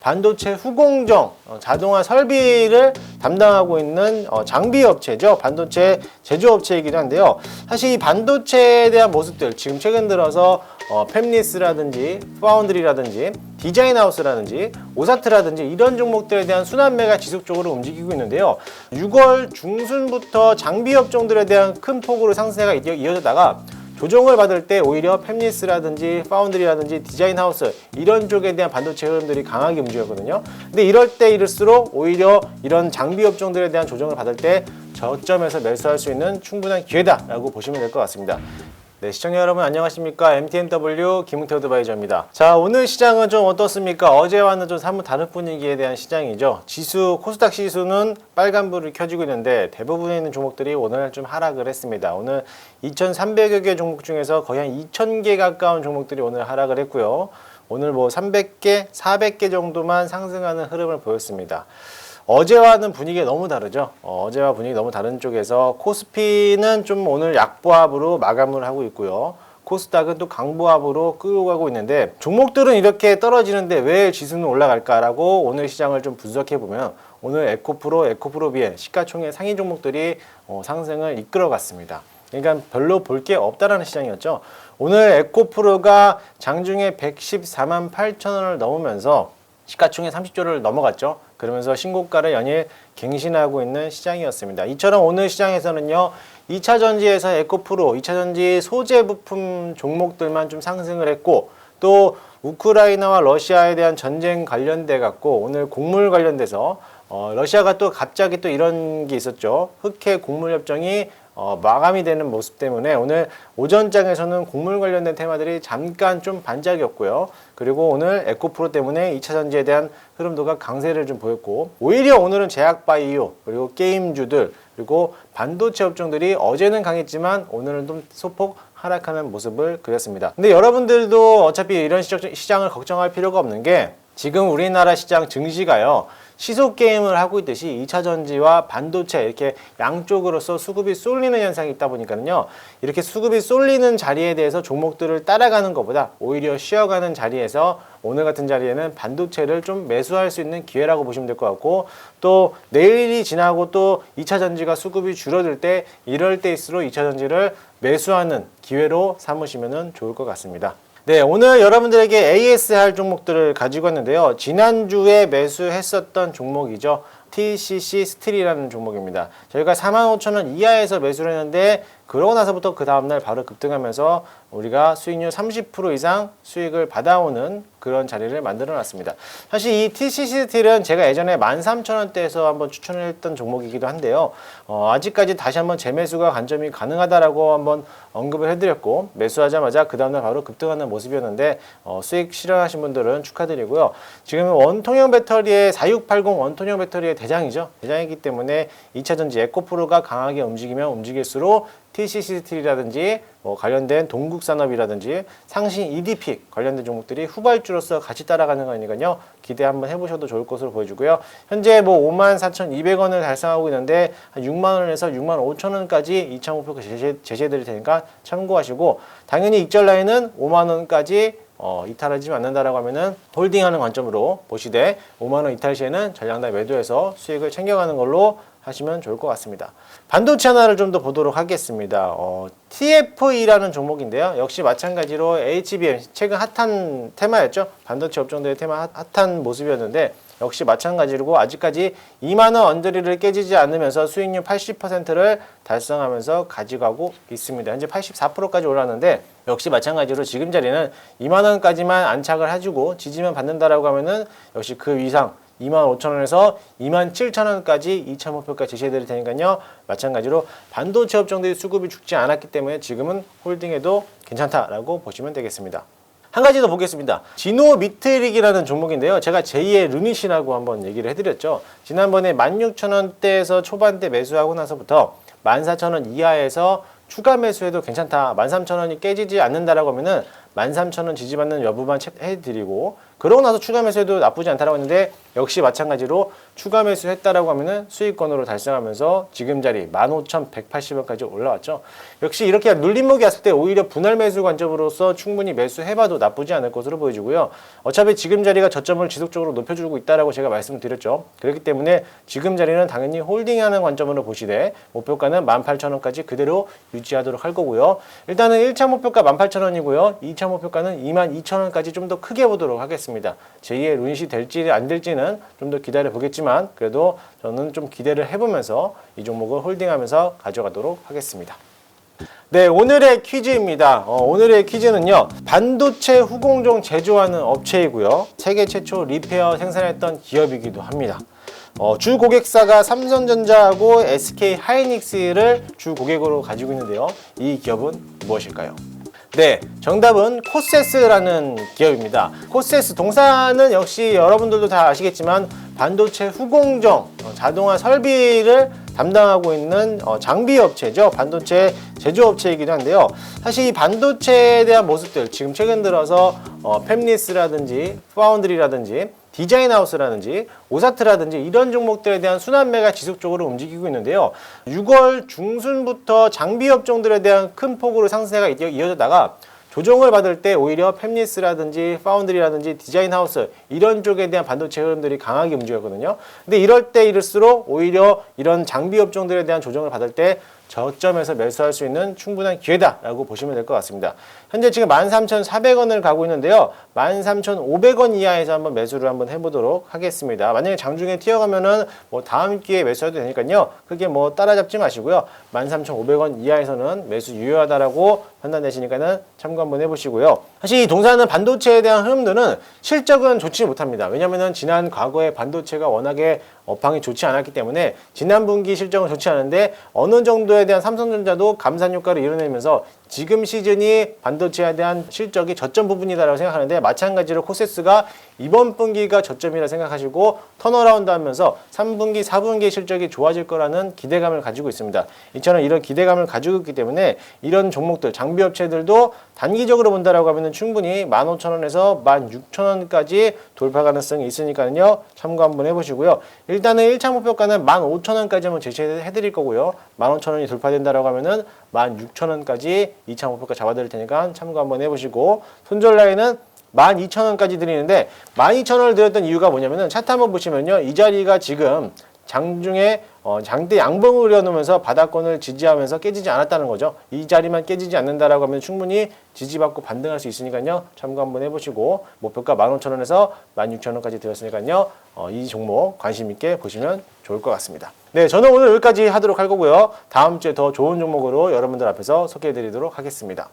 반도체 후공정, 자동화 설비를 담당하고 있는 장비 업체죠. 반도체 제조업체이기도 한데요. 사실 이 반도체에 대한 모습들, 지금 최근 들어서 팹리스라든지 파운드리라든지 디자인하우스라든지 오사트라든지 이런 종목들에 대한 순환매가 지속적으로 움직이고 있는데요. 6월 중순부터 장비 업종들에 대한 큰 폭으로 상승세가 이어졌다가 조정을 받을 때 오히려 팹리스라든지 파운드리라든지 디자인하우스 이런 쪽에 대한 반도체 흐름들이 강하게 움직였거든요. 근데 이럴 때 이럴수록 오히려 이런 장비 업종들에 대한 조정을 받을 때 저점에서 매수할 수 있는 충분한 기회다라고 보시면 될 것 같습니다. 네, 시청자 여러분 안녕하십니까? MTMW 김웅태 어드바이저입니다. 자, 오늘 시장은 좀 어떻습니까? 어제와는 좀 사뭇 다른 분위기에 대한 시장이죠. 지수, 코스닥 지수는 빨간불이 켜지고 있는데 대부분에 있는 종목들이 오늘 좀 하락을 했습니다. 오늘 2,300여 개 종목 중에서 거의 한 2,000개 가까운 종목들이 오늘 하락을 했고요. 오늘 뭐 300개, 400개 정도만 상승하는 흐름을 보였습니다. 어제와는 분위기가 너무 다르죠. 어제와 분위기 너무 다른 쪽에서 코스피는 좀 오늘 약보합으로 마감을 하고 있고요. 코스닥은 또 강보합으로 끌고 가고 있는데 종목들은 이렇게 떨어지는데 왜 지수는 올라갈까라고 오늘 시장을 좀 분석해 보면 오늘 에코프로 시가총액 상위 종목들이 상승을 이끌어 갔습니다. 그러니까 별로 볼 게 없다라는 시장이었죠. 오늘 에코프로가 장중에 114만 8천 원을 넘으면서 시가총액 30조를 넘어갔죠. 그러면서 신고가를 연일 갱신하고 있는 시장이었습니다. 이처럼 오늘 시장에서는요. 2차 전지에서 에코프로, 2차 전지 소재 부품 종목들만 좀 상승을 했고 또 우크라이나와 러시아에 대한 전쟁 관련돼 갖고 오늘 곡물 관련돼서 러시아가 또 갑자기 또 이런 게 있었죠. 흑해 곡물 협정이 마감이 되는 모습 때문에 오늘 오전장에서는 곡물 관련된 테마들이 잠깐 좀 반짝였고요. 그리고 오늘 에코프로 때문에 2차 전지에 대한 흐름도가 강세를 좀 보였고 오히려 오늘은 제약바이오 그리고 게임주들 그리고 반도체 업종들이 어제는 강했지만 오늘은 좀 소폭 하락하는 모습을 그렸습니다. 근데 여러분들도 어차피 이런 시장을 걱정할 필요가 없는 게 지금 우리나라 시장 증시가요. 시속 게임을 하고 있듯이 2차 전지와 반도체 이렇게 양쪽으로서 수급이 쏠리는 현상이 있다 보니까요. 이렇게 수급이 쏠리는 자리에 대해서 종목들을 따라가는 것보다 오히려 쉬어가는 자리에서 오늘 같은 자리에는 반도체를 좀 매수할 수 있는 기회라고 보시면 될 것 같고 또 내일이 지나고 또 2차 전지가 수급이 줄어들 때 이럴 때일수록 2차 전지를 매수하는 기회로 삼으시면 좋을 것 같습니다. 네, 오늘 여러분들에게 ASR 종목들을 가지고 왔는데요. 지난주에 매수했었던 종목이죠. TCC 스틸이라는 종목입니다. 저희가 45,000원 이하에서 매수를 했는데 그러고 나서부터 그 다음날 바로 급등하면서 우리가 수익률 30% 이상 수익을 받아오는 그런 자리를 만들어 놨습니다. 사실 이 TCC 스틸은 제가 예전에 13,000원대에서 한번 추천을 했던 종목이기도 한데요. 아직까지 다시 한번 재매수가 관점이 가능하다라고 한번 언급을 해드렸고 매수하자마자 그 다음날 바로 급등하는 모습이었는데 수익 실현하신 분들은 축하드리고요. 지금 원통형 배터리의 4680 원통형 배터리의 대장이죠. 대장이기 때문에 2차전지 에코프로가 강하게 움직이면 움직일수록 TCC 스틸이라든지 관련된 동국산업이라든지 상신 EDP 관련된 종목들이 후발주로서 같이 따라가는 거니까요. 기대 한번 해보셔도 좋을 것으로 보여주고요. 현재 54,200원을 달성하고 있는데 한 6만원에서 65,000원까지 2차 목표 제시해드릴 테니까 참고하시고 당연히 익절 라인은 5만원까지 이탈하지 않는다라고 하면은 홀딩하는 관점으로 보시되 5만원 이탈 시에는 전량 다 매도해서 수익을 챙겨가는 걸로 하시면 좋을 것 같습니다. 반도체 하나를 좀 더 보도록 하겠습니다. TFE라는 종목인데요. 역시 마찬가지로 HBM 최근 핫한 테마였죠. 반도체 업종들의 테마 핫한 모습이었는데 역시 마찬가지로 아직까지 2만원 언저리를 깨지지 않으면서 수익률 80%를 달성하면서 가져가고 있습니다. 현재 84%까지 올랐는데 역시 마찬가지로 지금 자리는 2만원까지만 안착을 해주고 지지만 받는다라고 하면은 역시 그 이상 25,000원에서 27,000원까지 2차 목표까지 제시해드릴 테니까요. 마찬가지로 반도체 업종들이 수급이 죽지 않았기 때문에 지금은 홀딩해도 괜찮다라고 보시면 되겠습니다. 한 가지 더 보겠습니다. 지노미트릭이라는 종목인데요. 제가 제2의 르닛이라고 한번 얘기를 해드렸죠. 지난번에 16,000원대에서 초반대 매수하고 나서부터 14,000원 이하에서 추가 매수해도 괜찮다. 13,000원이 깨지지 않는다라고 하면은 13,000원 지지받는 여부만 해드리고 그러고 나서 추가 매수해도 나쁘지 않다라고 했는데 역시 마찬가지로 추가 매수했다라고 하면은 수익권으로 달성하면서 지금 자리 15,180원까지 올라왔죠. 역시 이렇게 눌림목이 왔을 때 오히려 분할 매수 관점으로서 충분히 매수해봐도 나쁘지 않을 것으로 보여지고요. 어차피 지금 자리가 저점을 지속적으로 높여주고 있다라고 제가 말씀드렸죠. 그렇기 때문에 지금 자리는 당연히 홀딩하는 관점으로 보시되 목표가는 18,000원까지 그대로 유지하도록 할 거고요. 일단은 1차 목표가 18,000원이고요. 2차 목표가는 22,000원까지 좀 더 크게 보도록 하겠습니다. 제2의 룬시 될지 안 될지는 좀 더 기다려 보겠지만 그래도 저는 좀 기대를 해보면서 이 종목을 홀딩하면서 가져가도록 하겠습니다. 네, 오늘의 퀴즈입니다. 오늘의 퀴즈는요, 반도체 후공정 제조하는 업체이고요, 세계 최초 리페어 생산했던 기업이기도 합니다. 주 고객사가 삼성전자하고 SK 하이닉스를 주 고객으로 가지고 있는데요, 이 기업은 무엇일까요? 네, 정답은 코세스라는 기업입니다. 코세스 동사는 역시 여러분들도 다 아시겠지만 반도체 후공정, 자동화 설비를 담당하고 있는 장비 업체죠. 반도체 제조업체이기도 한데요. 사실 이 반도체에 대한 모습들, 지금 최근 들어서 팹리스라든지 파운드리라든지 디자인하우스라든지 오사트라든지 이런 종목들에 대한 순환매가 지속적으로 움직이고 있는데요. 6월 중순부터 장비 업종들에 대한 큰 폭으로 상승세가 이어졌다가 조정을 받을 때 오히려 팹리스라든지 파운드리라든지 디자인하우스 이런 쪽에 대한 반도체 흐름들이 강하게 움직였거든요. 근데 이럴 때 이럴수록 오히려 이런 장비 업종들에 대한 조정을 받을 때 저점에서 매수할 수 있는 충분한 기회다라고 보시면 될 것 같습니다. 현재 지금 13,400원을 가고 있는데요. 13,500원 이하에서 한번 매수를 한번 해보도록 하겠습니다. 만약에 장중에 튀어가면은 뭐 다음 기회에 매수해도 되니까요. 크게 뭐 따라잡지 마시고요. 13,500원 이하에서는 매수 유효하다라고 판단되시니까는 참고 한번 해보시고요. 사실 이 동사는 반도체에 대한 흐름들은 실적은 좋지 못합니다. 왜냐면은 지난 과거에 반도체가 워낙에 업황이 좋지 않았기 때문에 지난 분기 실적은 좋지 않은데 어느 정도에 대한 삼성전자도 감산 효과를 이뤄내면서 지금 시즌이 반도체에 대한 실적이 저점 부분이다라고 생각하는데 마찬가지로 코세스가 이번 분기가 저점이라 생각하시고 턴어라운드 하면서 3분기, 4분기 실적이 좋아질 거라는 기대감을 가지고 있습니다. 이처럼 이런 기대감을 가지고 있기 때문에 이런 종목들, 장비업체들도 단기적으로 본다라고 하면 충분히 15,000원에서 16,000원까지 돌파 가능성이 있으니까요. 참고 한번 해보시고요. 일단은 1차 목표가는 15,000원까지 한번 제시해 드릴 거고요. 15,000원이 돌파된다라고 하면은 16,000원까지 2차 목표가 잡아드릴 테니까 참고 한번 해보시고, 손절 라인은 12,000원까지 드리는데 12,000원을 드렸던 이유가 뭐냐면은 차트 한번 보시면요, 이 자리가 지금 장중에 장대 양봉을 그려놓으면서 바닥권을 지지하면서 깨지지 않았다는 거죠. 이 자리만 깨지지 않는다라고 하면 충분히 지지받고 반등할 수 있으니까요. 참고 한번 해보시고, 목표가 15,000원에서 16,000원까지 드렸으니까요. 이 종목 관심 있게 보시면 좋을 것 같습니다. 네, 저는 오늘 여기까지 하도록 할 거고요. 다음 주에 더 좋은 종목으로 여러분들 앞에서 소개해 드리도록 하겠습니다.